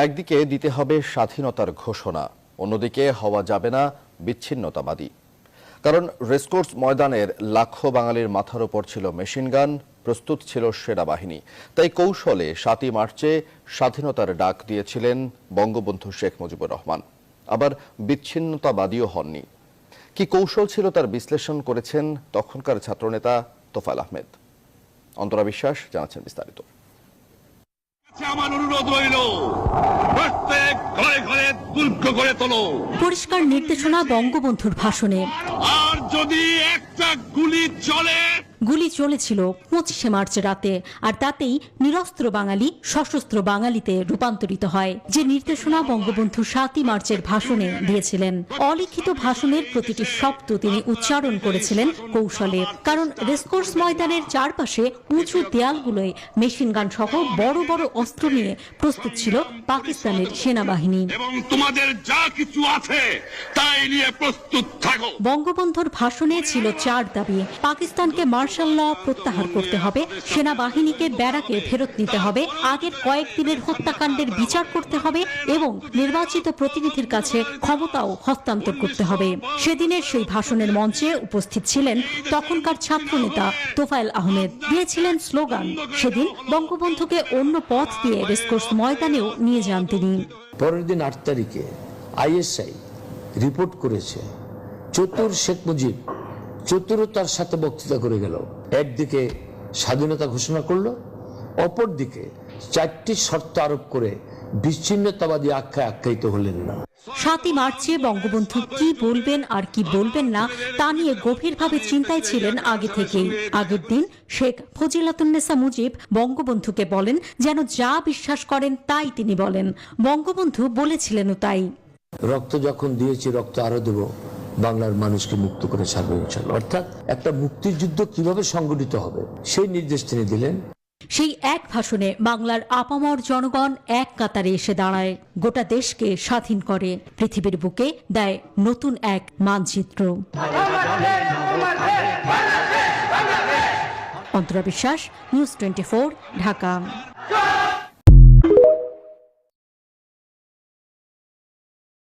একদিকে দিতে হবে স্বাধীনতার ঘোষণা, অন্যদিকে হওয়া যাবে না বিচ্ছিন্নতাবাদী। কারণ রেসকোর্স ময়দানের লাখো বাঙালির মাথার ওপর ছিল মেশিনগান, প্রস্তুত ছিল সেনাবাহিনী। তাই কৌশলে ৭ই মার্চে স্বাধীনতার ডাক দিয়েছিলেন বঙ্গবন্ধু শেখ মুজিবুর রহমান। আবার বিচ্ছিন্নতাবাদীও হননি। কি কৌশল ছিল তার বিশ্লেষণ করেছেন তখনকার ছাত্রনেতা তোফায়েল আহমেদ। অন্তরা বিশ্বাস জানাচ্ছেন বিস্তারিত। আমার অনুরোধ রইল, প্রত্যেক ঘরে ঘরে দুর্গ গড়ে তোলো। পরিষ্কার নির্দেশনা বঙ্গবন্ধুর ভাষণে। আর যদি একটা গুলি চলেছিল ২৫শে মার্চ রাতে, আর তাতেই নিরস্ত্র বাঙালি সশস্ত্র বাঙালিতে রূপান্তরিত হয়। যে নির্দেশনা বঙ্গবন্ধু ৭ই মার্চের ভাষণে দিয়েছিলেন, অলিখিত ভাষণের প্রতিটি শব্দ তিনি উচ্চারণ করেছিলেন কৌশলে। কারণ রেসকোর্স ময়দানের চারপাশে উঁচু দেয়ালগুলোয় মেশিনগান সহ বড় বড় অস্ত্র নিয়ে প্রস্তুত ছিল পাকিস্তানের সেনাবাহিনী। এবং তোমাদের যা কিছু আছে তাই নিয়ে প্রস্তুত থাকো। বঙ্গবন্ধুর ভাষণে ছিল ৪ দাবি। পাকিস্তানকে মার্শাল ল প্রত্যাহার করতে হবে, সেনাবাহিনীকে ব্যারাকে ফেরত নিতে হবে, আগের কয়েকদিনের হত্যাকাণ্ডের বিচার করতে হবে এবং নির্বাচিত প্রতিনিধির কাছে ক্ষমতাও হস্তান্তর করতে হবে। সেদিনের সেই ভাষণের মঞ্চে উপস্থিত ছিলেন তখনকার ছাত্রনেতা তোফায়েল আহমেদ। দিয়েছিলেন স্লোগান। সেদিন বঙ্গবন্ধুকে অন্য পথ দিয়ে রেসকোর্স ময়দানেও নিয়ে যান তিনি। পরের দিন ৮ তারিখে ISI রিপোর্ট করেছে চতুর শেখ মুজিব চতুরতার সাথে বক্তৃতা করে গেল। একদিকে স্বাধীনতা ঘোষণা করলো, অপরদিকে ৪টি শর্ত আরোপ করে বিচ্ছিন্নতাবাদী আখ্যায়িত হলেন না। ৭ই মার্চে বঙ্গবন্ধু কি বলবেন আর কি বলবেন না তা নিয়ে গভীরভাবে চিন্তায় ছিলেন আগে থেকেই। আগের দিন শেখ ফজিলাতুন্নেসা মুজিব বঙ্গবন্ধুকে বলেন যেন যা বিশ্বাস করেন তাই তিনি বলেন। বঙ্গবন্ধু বলেছিলেনও তাই। রক্ত যখন দিয়েছি, রক্ত আরো দেব, বাংলার মানুষকে মুক্ত করে ছাড়বে ইনশাআল্লাহ। অর্থাৎ একটা মুক্তিযুদ্ধ কিভাবে সংগঠিত হবে সেই নির্দেশ তিনি দিলেন। সেই এক ভাষণে বাংলার আপামর জনগণ এক কাতারে এসে দাঁড়ায়, গোটা দেশকে স্বাধীন করে, পৃথিবীর বুকে দেয় নতুন এক মানচিত্র। অন্তরা বিশ্বাস, নিউজ 24, ঢাকা।